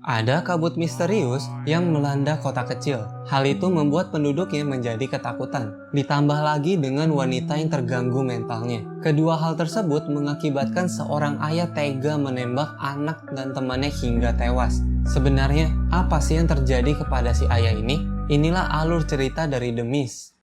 Ada kabut misterius yang melanda kota kecil. Hal itu membuat penduduknya menjadi ketakutan. Ditambah lagi dengan wanita yang terganggu mentalnya. Kedua hal tersebut mengakibatkan seorang ayah tega menembak anak dan temannya hingga tewas. Sebenarnya, apa sih yang terjadi kepada si ayah ini? Inilah alur cerita dari The Mist.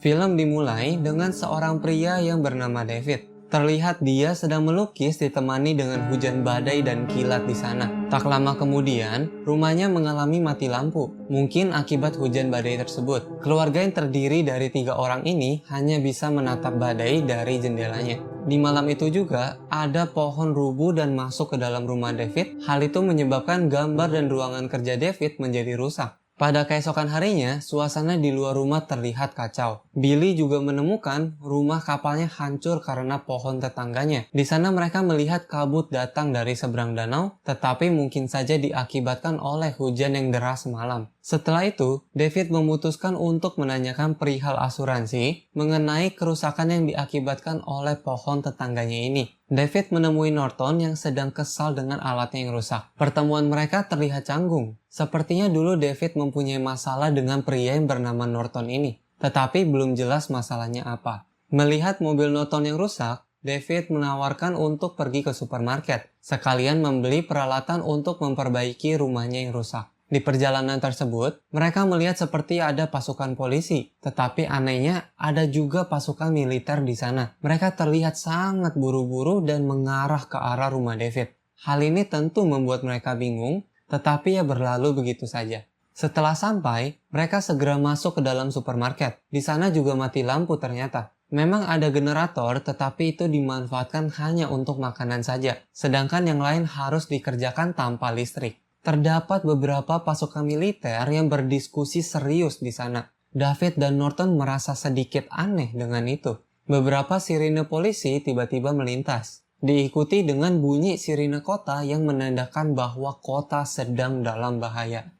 Film dimulai dengan seorang pria yang bernama David. Terlihat dia sedang melukis ditemani dengan hujan badai dan kilat di sana. Tak lama kemudian, rumahnya mengalami mati lampu. Mungkin akibat hujan badai tersebut. Keluarga yang terdiri dari 3 orang ini hanya bisa menatap badai dari jendelanya. Di malam itu juga, ada pohon rubuh dan masuk ke dalam rumah David. Hal itu menyebabkan gambar dan ruangan kerja David menjadi rusak. Pada keesokan harinya, suasana di luar rumah terlihat kacau. Billy juga menemukan rumah kapalnya hancur karena pohon tetangganya. Di sana mereka melihat kabut datang dari seberang danau, tetapi mungkin saja diakibatkan oleh hujan yang deras semalam. Setelah itu, David memutuskan untuk menanyakan perihal asuransi mengenai kerusakan yang diakibatkan oleh pohon tetangganya ini. David menemui Norton yang sedang kesal dengan alatnya yang rusak. Pertemuan mereka terlihat canggung. Sepertinya dulu David mempunyai masalah dengan pria yang bernama Norton ini. Tetapi belum jelas masalahnya apa. Melihat mobil Norton yang rusak, David menawarkan untuk pergi ke supermarket. Sekalian membeli peralatan untuk memperbaiki rumahnya yang rusak. Di perjalanan tersebut, mereka melihat seperti ada pasukan polisi. Tetapi anehnya, ada juga pasukan militer di sana. Mereka terlihat sangat buru-buru dan mengarah ke arah rumah David. Hal ini tentu membuat mereka bingung, tetapi ya berlalu begitu saja. Setelah sampai, mereka segera masuk ke dalam supermarket. Di sana juga mati lampu ternyata. Memang ada generator, tetapi itu dimanfaatkan hanya untuk makanan saja. Sedangkan yang lain harus dikerjakan tanpa listrik. Terdapat beberapa pasukan militer yang berdiskusi serius di sana. David dan Norton merasa sedikit aneh dengan itu. Beberapa sirine polisi tiba-tiba melintas. Diikuti dengan bunyi sirine kota yang menandakan bahwa kota sedang dalam bahaya.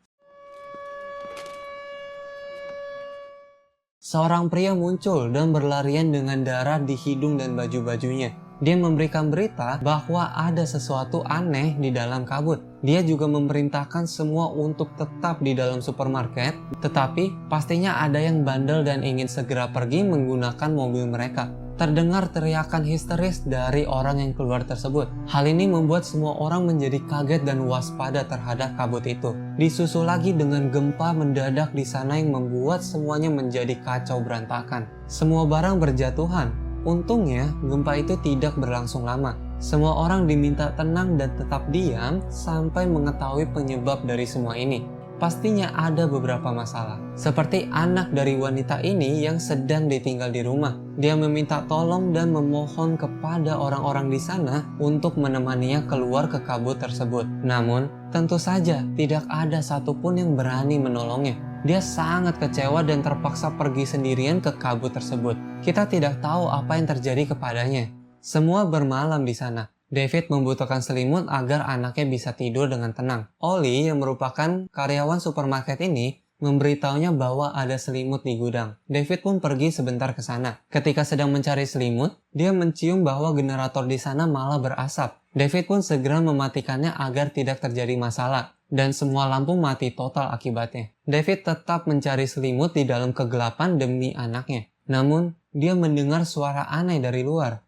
Seorang pria muncul dan berlarian dengan darah di hidung dan baju-bajunya. Dia memberikan berita bahwa ada sesuatu aneh di dalam kabut. Dia juga memerintahkan semua untuk tetap di dalam supermarket, tetapi pastinya ada yang bandel dan ingin segera pergi menggunakan mobil mereka. Terdengar teriakan histeris dari orang yang keluar tersebut. Hal ini membuat semua orang menjadi kaget dan waspada terhadap kabut itu. Disusul lagi dengan gempa mendadak di sana yang membuat semuanya menjadi kacau berantakan. Semua barang berjatuhan. Untungnya, gempa itu tidak berlangsung lama. Semua orang diminta tenang dan tetap diam sampai mengetahui penyebab dari semua ini. Pastinya ada beberapa masalah. Seperti anak dari wanita ini yang sedang ditinggal di rumah. Dia meminta tolong dan memohon kepada orang-orang di sana untuk menemaninya keluar ke kabut tersebut. Namun, tentu saja tidak ada satupun yang berani menolongnya. Dia sangat kecewa dan terpaksa pergi sendirian ke kabut tersebut. Kita tidak tahu apa yang terjadi kepadanya. Semua bermalam di sana. David membutuhkan selimut agar anaknya bisa tidur dengan tenang. Ollie yang merupakan karyawan supermarket ini memberitahunya bahwa ada selimut di gudang. David pun pergi sebentar ke sana. Ketika sedang mencari selimut, dia mencium bahwa generator di sana malah berasap. David pun segera mematikannya agar tidak terjadi masalah. Dan semua lampu mati total akibatnya. David tetap mencari selimut di dalam kegelapan demi anaknya. Namun, dia mendengar suara aneh dari luar.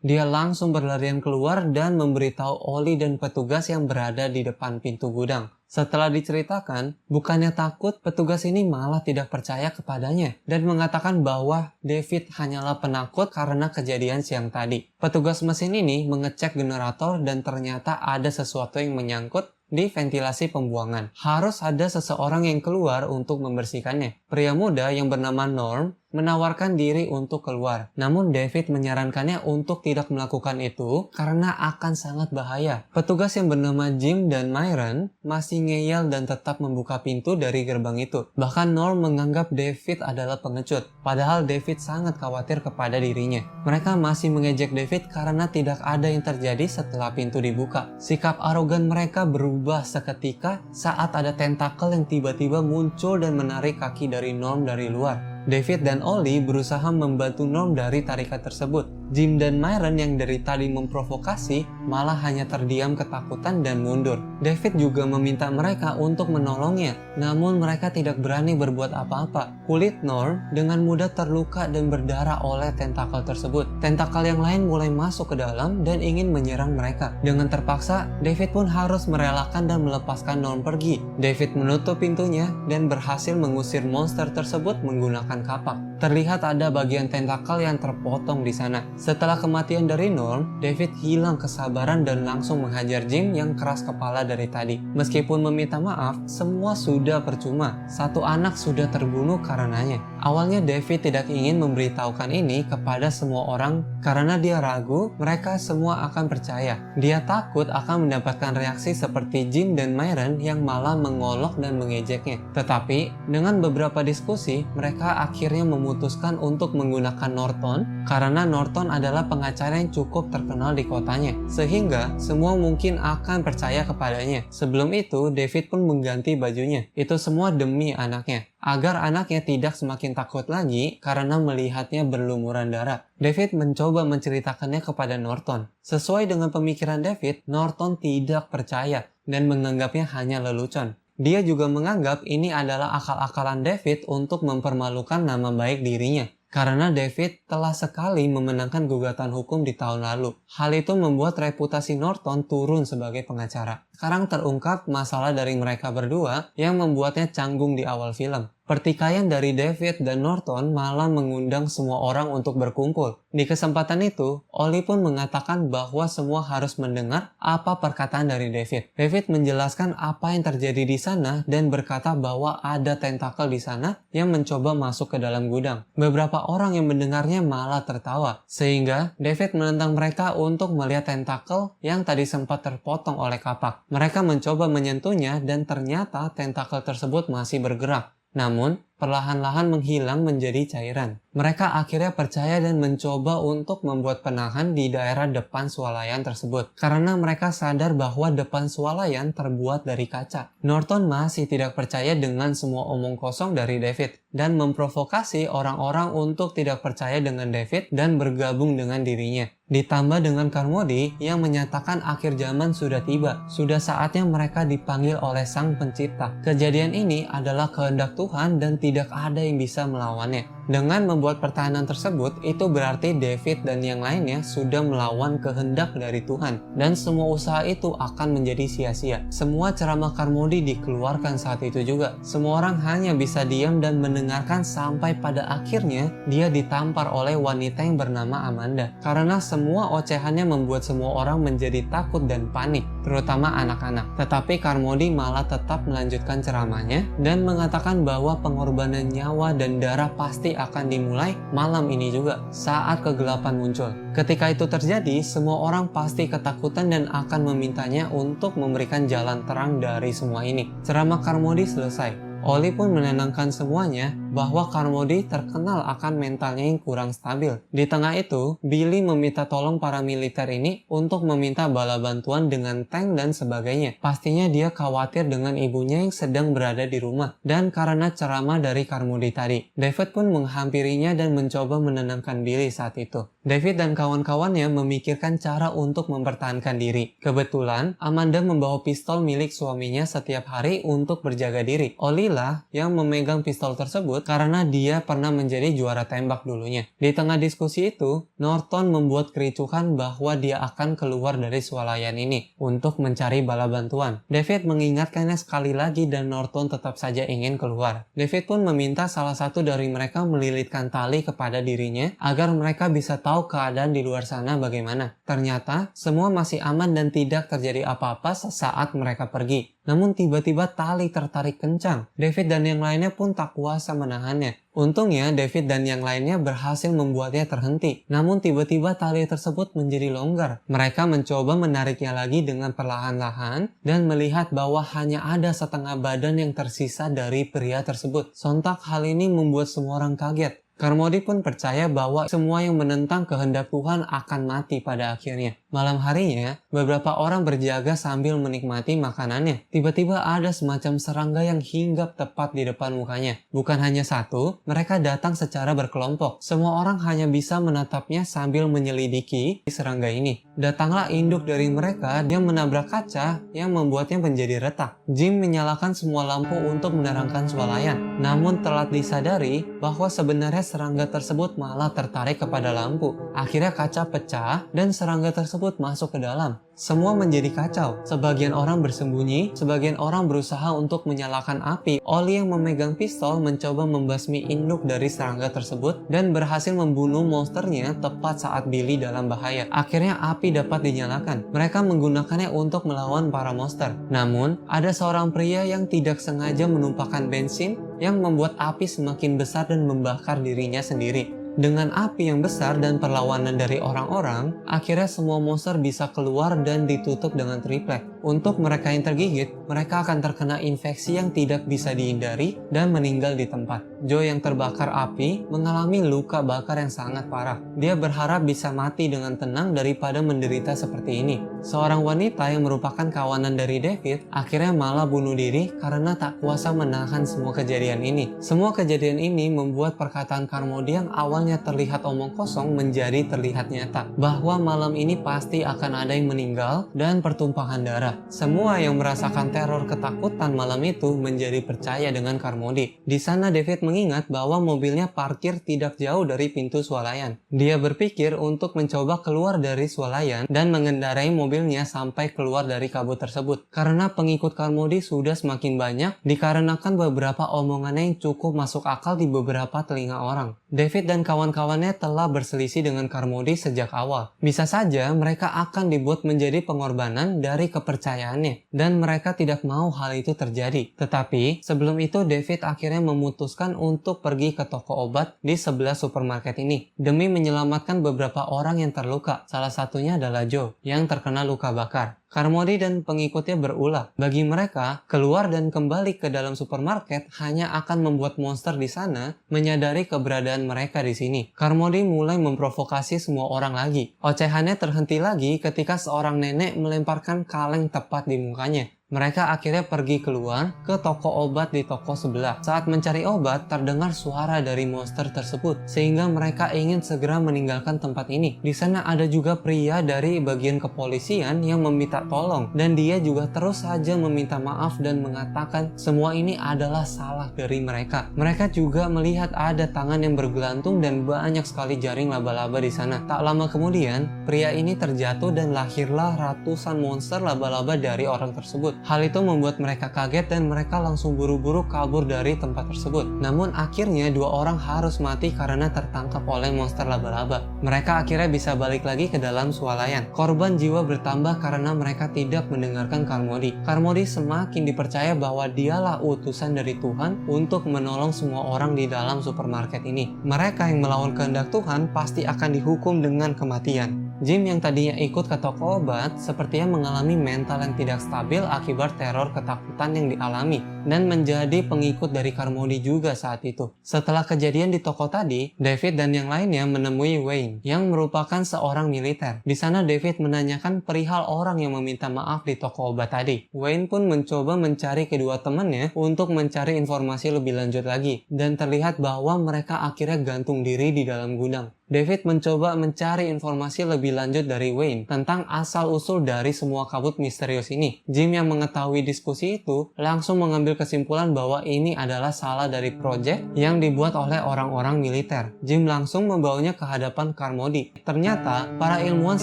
Dia langsung berlarian keluar dan memberitahu Ollie dan petugas yang berada di depan pintu gudang. Setelah diceritakan, bukannya takut, petugas ini malah tidak percaya kepadanya dan mengatakan bahwa David hanyalah penakut karena kejadian siang tadi. Petugas mesin ini mengecek generator dan ternyata ada sesuatu yang menyangkut di ventilasi pembuangan. Harus ada seseorang yang keluar untuk membersihkannya. Pria muda yang bernama Norm menawarkan diri untuk keluar. Namun David menyarankannya untuk tidak melakukan itu karena akan sangat bahaya. Petugas yang bernama Jim dan Myron masih ngeyel dan tetap membuka pintu dari gerbang itu. Bahkan Norm menganggap David adalah pengecut, padahal David sangat khawatir kepada dirinya. Mereka masih mengejek David karena tidak ada yang terjadi setelah pintu dibuka. Sikap arogan mereka berubah seketika saat ada tentakel yang tiba-tiba muncul dan menarik kaki dari Norm dari luar. David dan Ollie berusaha membantu Norm dari tarikan tersebut. Jim dan Myron yang dari tadi memprovokasi malah hanya terdiam ketakutan dan mundur. David juga meminta mereka untuk menolongnya, namun mereka tidak berani berbuat apa-apa. Kulit Norm dengan mudah terluka dan berdarah oleh tentakel tersebut. Tentakel yang lain mulai masuk ke dalam dan ingin menyerang mereka. Dengan terpaksa, David pun harus merelakan dan melepaskan Norm pergi. David menutup pintunya dan berhasil mengusir monster tersebut menggunakan kapak. Terlihat ada bagian tentakel yang terpotong di sana. Setelah kematian dari Norm, David hilang kesabaran dan langsung menghajar Jim yang keras kepala dari tadi. Meskipun meminta maaf, semua sudah percuma. Satu anak sudah terbunuh karenanya. Awalnya David tidak ingin memberitahukan ini kepada semua orang karena dia ragu mereka semua akan percaya. Dia takut akan mendapatkan reaksi seperti Jim dan Myron yang malah mengolok dan mengejeknya. Tetapi, dengan beberapa diskusi, mereka akhirnya memutuskan untuk menggunakan Norton karena Norton adalah pengacara yang cukup terkenal di kotanya, sehingga semua mungkin akan percaya kepadanya. Sebelum itu, David pun mengganti bajunya. Itu semua demi anaknya, agar anaknya tidak semakin takut lagi karena melihatnya berlumuran darah. David mencoba menceritakannya kepada Norton. Sesuai dengan pemikiran David, Norton tidak percaya dan menganggapnya hanya lelucon. Dia juga menganggap ini adalah akal-akalan David untuk mempermalukan nama baik dirinya. Karena David telah sekali memenangkan gugatan hukum di tahun lalu. Hal itu membuat reputasi Norton turun sebagai pengacara. Sekarang terungkap masalah dari mereka berdua yang membuatnya canggung di awal film. Pertikaian dari David dan Norton malah mengundang semua orang untuk berkumpul. Di kesempatan itu, Ollie pun mengatakan bahwa semua harus mendengar apa perkataan dari David. David menjelaskan apa yang terjadi di sana dan berkata bahwa ada tentakel di sana yang mencoba masuk ke dalam gudang. Beberapa orang yang mendengarnya malah tertawa, sehingga David menentang mereka untuk melihat tentakel yang tadi sempat terpotong oleh kapak. Mereka mencoba menyentuhnya dan ternyata tentakel tersebut masih bergerak. Namun, perlahan-lahan menghilang menjadi cairan. Mereka akhirnya percaya dan mencoba untuk membuat penahan di daerah depan swalayan tersebut, karena mereka sadar bahwa depan swalayan terbuat dari kaca. Norton masih tidak percaya dengan semua omong kosong dari David, dan memprovokasi orang-orang untuk tidak percaya dengan David dan bergabung dengan dirinya. Ditambah dengan Carmody yang menyatakan akhir zaman sudah tiba, sudah saatnya mereka dipanggil oleh Sang Pencipta. Kejadian ini adalah kehendak Tuhan dan tidak ada yang bisa melawannya. Dengan membuat pertahanan tersebut, itu berarti David dan yang lainnya sudah melawan kehendak dari Tuhan. Dan semua usaha itu akan menjadi sia-sia. Semua ceramah Carmody dikeluarkan saat itu juga. Semua orang hanya bisa diam dan mendengarkan sampai pada akhirnya dia ditampar oleh wanita yang bernama Amanda. Karena semua ocehannya membuat semua orang menjadi takut dan panik, terutama anak-anak. Tetapi Carmody malah tetap melanjutkan ceramahnya dan mengatakan bahwa pengorbanan nyawa dan darah pasti akan dimulai malam ini juga saat kegelapan muncul. Ketika itu terjadi, semua orang pasti ketakutan dan akan memintanya untuk memberikan jalan terang dari semua ini. Ceramah Carmody selesai. Ollie pun menenangkan semuanya bahwa Carmody terkenal akan mentalnya yang kurang stabil. Di tengah itu, Billy meminta tolong para militer ini untuk meminta bala bantuan dengan tank dan sebagainya. Pastinya dia khawatir dengan ibunya yang sedang berada di rumah. Dan karena ceramah dari Carmody tadi, David pun menghampirinya dan mencoba menenangkan Billy saat itu. David dan kawan-kawannya memikirkan cara untuk mempertahankan diri. Kebetulan, Amanda membawa pistol milik suaminya setiap hari untuk berjaga diri. Ollie lah yang memegang pistol tersebut karena dia pernah menjadi juara tembak dulunya. Di tengah diskusi itu, Norton membuat kericuhan bahwa dia akan keluar dari swalayan ini untuk mencari bala bantuan. David mengingatkannya sekali lagi dan Norton tetap saja ingin keluar. David pun meminta salah satu dari mereka melilitkan tali kepada dirinya agar mereka bisa tahu keadaan di luar sana bagaimana. Ternyata, semua masih aman dan tidak terjadi apa-apa sesaat mereka pergi. Namun tiba-tiba tali tertarik kencang. David dan yang lainnya pun tak kuasa menahannya. Untungnya David dan yang lainnya berhasil membuatnya terhenti. Namun tiba-tiba tali tersebut menjadi longgar. Mereka mencoba menariknya lagi dengan perlahan-lahan dan melihat bahwa hanya ada setengah badan yang tersisa dari pria tersebut. Sontak hal ini membuat semua orang kaget. Carmody pun percaya bahwa semua yang menentang kehendak Tuhan akan mati pada akhirnya. Malam harinya, beberapa orang berjaga sambil menikmati makanannya. Tiba-tiba ada semacam serangga yang hinggap tepat di depan mukanya. Bukan hanya satu, mereka datang secara berkelompok. Semua orang hanya bisa menatapnya sambil menyelidiki serangga ini. Datanglah induk dari mereka, dia menabrak kaca yang membuatnya menjadi retak. Jim menyalakan semua lampu untuk menerangkan swalayan. Namun telat disadari bahwa sebenarnya serangga tersebut malah tertarik kepada lampu. Akhirnya kaca pecah dan serangga tersebut masuk ke dalam. Semua menjadi kacau. Sebagian orang bersembunyi, sebagian orang berusaha untuk menyalakan api. Oli yang memegang pistol mencoba membasmi induk dari serangga tersebut dan berhasil membunuh monsternya tepat saat Billy dalam bahaya. Akhirnya api dapat dinyalakan. Mereka menggunakannya untuk melawan para monster. Namun, ada seorang pria yang tidak sengaja menumpahkan bensin yang membuat api semakin besar dan membakar dirinya sendiri. Dengan api yang besar dan perlawanan dari orang-orang, akhirnya semua monster bisa keluar dan ditutup dengan triplek. Untuk mereka yang tergigit, mereka akan terkena infeksi yang tidak bisa dihindari dan meninggal di tempat. Joe yang terbakar api mengalami luka bakar yang sangat parah. Dia berharap bisa mati dengan tenang daripada menderita seperti ini. Seorang wanita yang merupakan kawanan dari David akhirnya malah bunuh diri karena tak kuasa menahan semua kejadian ini. Semua kejadian ini membuat perkataan Carmody yang awalnya terlihat omong kosong menjadi terlihat nyata. Bahwa malam ini pasti akan ada yang meninggal dan pertumpahan darah. Semua yang merasakan teror ketakutan malam itu menjadi percaya dengan Carmody. Di sana David mengingat bahwa mobilnya parkir tidak jauh dari pintu swalayan. Dia berpikir untuk mencoba keluar dari swalayan dan mengendarai mobilnya sampai keluar dari kabut tersebut. Karena pengikut Carmody sudah semakin banyak dikarenakan beberapa omongannya yang cukup masuk akal di beberapa telinga orang. David dan kawan-kawannya telah berselisih dengan Carmody sejak awal. Bisa saja mereka akan dibuat menjadi pengorbanan dari kepercayaannya dan mereka tidak mau hal itu terjadi. Tetapi sebelum itu David akhirnya memutuskan untuk pergi ke toko obat di sebelah supermarket ini demi menyelamatkan beberapa orang yang terluka. Salah satunya adalah Joe yang terkena luka bakar. Carmody dan pengikutnya berulah. Bagi mereka, keluar dan kembali ke dalam supermarket hanya akan membuat monster di sana menyadari keberadaan mereka di sini. Carmody mulai memprovokasi semua orang lagi. Ocehannya terhenti lagi ketika seorang nenek melemparkan kaleng tepat di mukanya. Mereka akhirnya pergi keluar ke toko obat di toko sebelah. Saat mencari obat, terdengar suara dari monster tersebut, sehingga mereka ingin segera meninggalkan tempat ini. Di sana ada juga pria dari bagian kepolisian yang meminta tolong, dan dia juga terus saja meminta maaf dan mengatakan semua ini adalah salah dari mereka. Mereka juga melihat ada tangan yang bergelantung dan banyak sekali jaring laba-laba di sana. Tak lama kemudian, pria ini terjatuh dan lahirlah ratusan monster laba-laba dari orang tersebut. Hal itu membuat mereka kaget dan mereka langsung buru-buru kabur dari tempat tersebut. Namun akhirnya dua orang harus mati karena tertangkap oleh monster laba-laba. Mereka akhirnya bisa balik lagi ke dalam swalayan. Korban jiwa bertambah karena mereka tidak mendengarkan Carmody. Carmody semakin dipercaya bahwa dialah utusan dari Tuhan untuk menolong semua orang di dalam supermarket ini. Mereka yang melawan kehendak Tuhan pasti akan dihukum dengan kematian. Jim yang tadinya ikut ke toko obat sepertinya mengalami mental yang tidak stabil akibat teror ketakutan yang dialami dan menjadi pengikut dari Carmody juga saat itu. Setelah kejadian di toko tadi, David dan yang lainnya menemui Wayne yang merupakan seorang militer. Di sana David menanyakan perihal orang yang meminta maaf di toko obat tadi. Wayne pun mencoba mencari kedua temannya untuk mencari informasi lebih lanjut lagi dan terlihat bahwa mereka akhirnya gantung diri di dalam gudang. David mencoba mencari informasi lebih lanjut dari Wayne tentang asal-usul dari semua kabut misterius ini. Jim yang mengetahui diskusi itu langsung mengambil kesimpulan bahwa ini adalah salah dari proyek yang dibuat oleh orang-orang militer. Jim langsung membawanya ke hadapan Carmody. Ternyata, para ilmuwan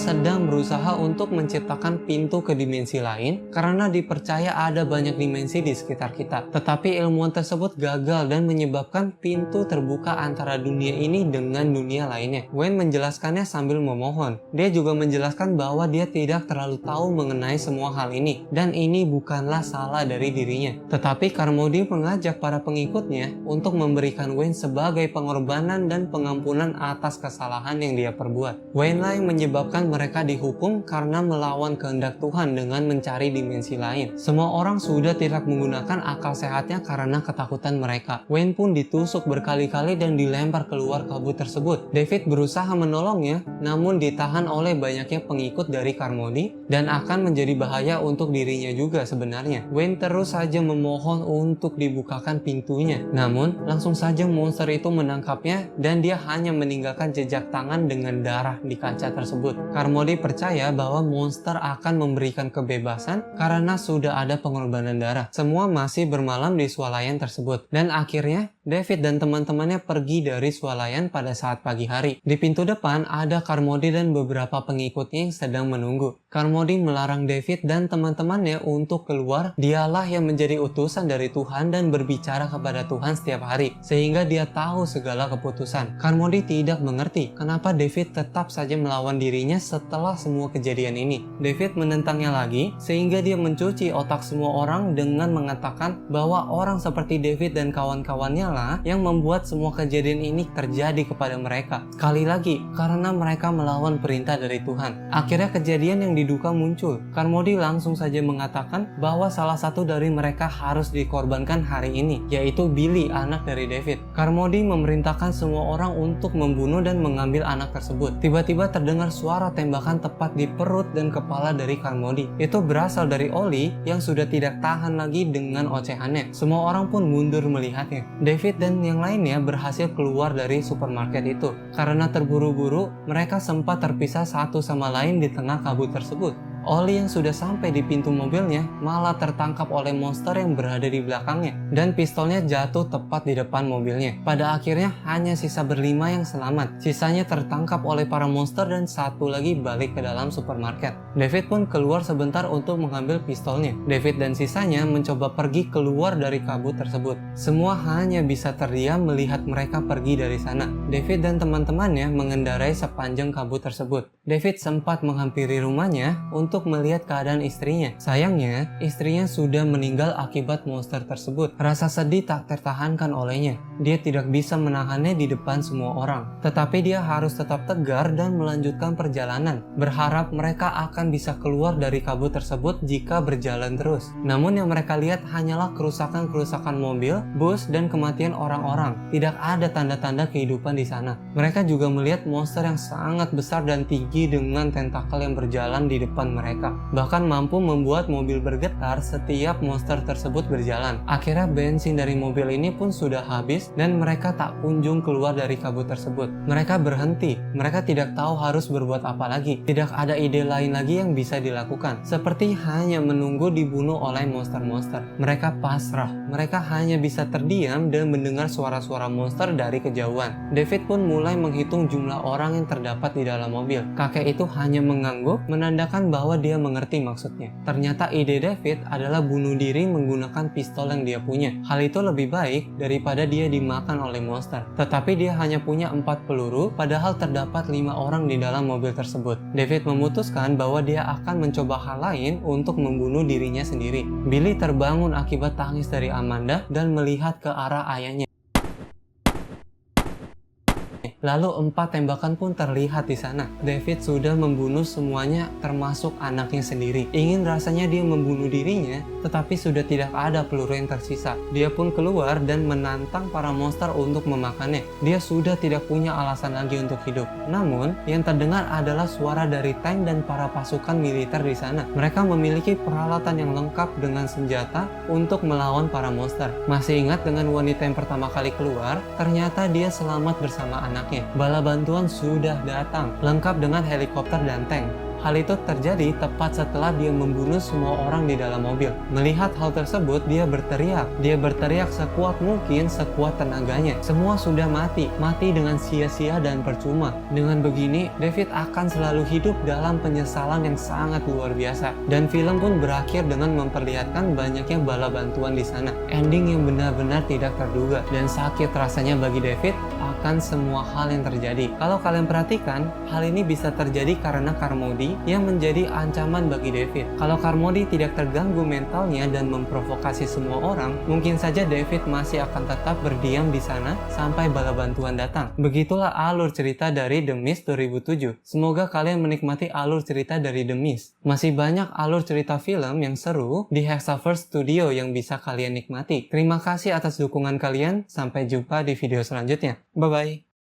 sedang berusaha untuk menciptakan pintu ke dimensi lain karena dipercaya ada banyak dimensi di sekitar kita. Tetapi ilmuwan tersebut gagal dan menyebabkan pintu terbuka antara dunia ini dengan dunia lainnya. anaknya. Wayne menjelaskannya sambil memohon. Dia juga menjelaskan bahwa dia tidak terlalu tahu mengenai semua hal ini, dan ini bukanlah salah dari dirinya. Tetapi Carmody mengajak para pengikutnya untuk memberikan Wayne sebagai pengorbanan dan pengampunan atas kesalahan yang dia perbuat. Wayne lah yang menyebabkan mereka dihukum karena melawan kehendak Tuhan dengan mencari dimensi lain. Semua orang sudah tidak menggunakan akal sehatnya karena ketakutan mereka. Wayne pun ditusuk berkali-kali dan dilempar keluar kabut tersebut. David berusaha menolongnya, namun ditahan oleh banyaknya pengikut dari Carmody dan akan menjadi bahaya untuk dirinya juga sebenarnya. Wayne terus saja memohon untuk dibukakan pintunya, namun langsung saja monster itu menangkapnya dan dia hanya meninggalkan jejak tangan dengan darah di kaca tersebut. Carmody percaya bahwa monster akan memberikan kebebasan karena sudah ada pengorbanan darah. Semua masih bermalam di swalayan tersebut, dan akhirnya David dan teman-temannya pergi dari swalayan pada saat pagi hari. Di pintu depan ada Carmody dan beberapa pengikutnya yang sedang menunggu. Carmody melarang David dan teman-temannya untuk keluar. Dialah yang menjadi utusan dari Tuhan dan berbicara kepada Tuhan setiap hari, sehingga dia tahu segala keputusan. Carmody tidak mengerti kenapa David tetap saja melawan dirinya setelah semua kejadian ini. David menentangnya lagi, sehingga dia mencuci otak semua orang dengan mengatakan bahwa orang seperti David dan kawan-kawannya lah yang membuat semua kejadian ini terjadi kepada mereka. Sekali lagi, karena mereka melawan perintah dari Tuhan. Akhirnya kejadian yang diduga muncul. Carmody langsung saja mengatakan bahwa salah satu dari mereka harus dikorbankan hari ini, yaitu Billy, anak dari David. Carmody memerintahkan semua orang untuk membunuh dan mengambil anak tersebut. Tiba-tiba terdengar suara tembakan tepat di perut dan kepala dari Carmody. Itu berasal dari Oli yang sudah tidak tahan lagi dengan ocehannya. Semua orang pun mundur melihatnya. David dan yang lainnya berhasil keluar dari supermarket itu. Karena terburu-buru, mereka sempat terpisah satu sama lain di tengah kabut tersebut. Oli yang sudah sampai di pintu mobilnya malah tertangkap oleh monster yang berada di belakangnya, dan pistolnya jatuh tepat di depan mobilnya. Pada akhirnya hanya sisa berlima yang selamat. Sisanya tertangkap oleh para monster dan satu lagi balik ke dalam supermarket. David pun keluar sebentar untuk mengambil pistolnya. David dan sisanya mencoba pergi keluar dari kabut tersebut. Semua hanya bisa terdiam melihat mereka pergi dari sana. David dan teman-temannya mengendarai sepanjang kabut tersebut. David sempat menghampiri rumahnya untuk melihat keadaan istrinya. Sayangnya, istrinya sudah meninggal akibat monster tersebut. Rasa sedih tak tertahankan olehnya. Dia tidak bisa menahannya di depan semua orang. Tetapi dia harus tetap tegar dan melanjutkan perjalanan, berharap mereka akan bisa keluar dari kabut tersebut jika berjalan terus. Namun yang mereka lihat hanyalah kerusakan-kerusakan mobil, bus, dan kematian orang-orang. Tidak ada tanda-tanda kehidupan di sana. Mereka juga melihat monster yang sangat besar dan tinggi dengan tentakel yang berjalan di depan mereka, bahkan mampu membuat mobil bergetar setiap monster tersebut berjalan. Akhirnya bensin dari mobil ini pun sudah habis dan mereka tak kunjung keluar dari kabut tersebut. Mereka berhenti, mereka tidak tahu harus berbuat apa lagi. Tidak ada ide lain lagi yang bisa dilakukan, seperti hanya menunggu dibunuh oleh monster-monster. Mereka pasrah, mereka hanya bisa terdiam dan mendengar suara-suara monster dari kejauhan. David pun mulai menghitung jumlah orang yang terdapat di dalam mobil. Kakek itu hanya mengangguk, menandakan bahwa dia mengerti maksudnya. Ternyata ide David adalah bunuh diri menggunakan pistol yang dia punya. Hal itu lebih baik daripada dia dimakan oleh monster. Tetapi dia hanya punya 4 peluru, padahal terdapat 5 orang di dalam mobil tersebut. David memutuskan bahwa dia akan mencoba hal lain untuk membunuh dirinya sendiri. Billy terbangun akibat tangis dari Amanda dan melihat ke arah ayahnya. Lalu 4 tembakan pun terlihat di sana. David sudah membunuh semuanya termasuk anaknya sendiri. Ingin rasanya dia membunuh dirinya, tetapi sudah tidak ada peluru yang tersisa. Dia pun keluar dan menantang para monster untuk memakannya. Dia sudah tidak punya alasan lagi untuk hidup. Namun, yang terdengar adalah suara dari tank dan para pasukan militer di sana. Mereka memiliki peralatan yang lengkap dengan senjata untuk melawan para monster. Masih ingat dengan wanita yang pertama kali keluar? Ternyata dia selamat bersama anaknya. Bala bantuan sudah datang, lengkap dengan helikopter dan tank. Hal itu terjadi tepat setelah dia membunuh semua orang di dalam mobil. Melihat hal tersebut, dia berteriak. Dia berteriak sekuat mungkin, sekuat tenaganya. Semua sudah mati dengan sia-sia dan percuma. Dengan begini, David akan selalu hidup dalam penyesalan yang sangat luar biasa. Dan film pun berakhir dengan memperlihatkan banyaknya bala bantuan di sana. Ending yang benar-benar tidak terduga dan sakit rasanya bagi David akan semua hal yang terjadi. Kalau kalian perhatikan, hal ini bisa terjadi karena Carmody yang menjadi ancaman bagi David. Kalau Carmody tidak terganggu mentalnya dan memprovokasi semua orang, mungkin saja David masih akan tetap berdiam di sana sampai bala bantuan datang. Begitulah alur cerita dari The Mist 2007. Semoga kalian menikmati alur cerita dari The Mist. Masih banyak alur cerita film yang seru di Hexaverse Studio yang bisa kalian nikmati. Terima kasih atas dukungan kalian. Sampai jumpa di video selanjutnya. Bye-bye.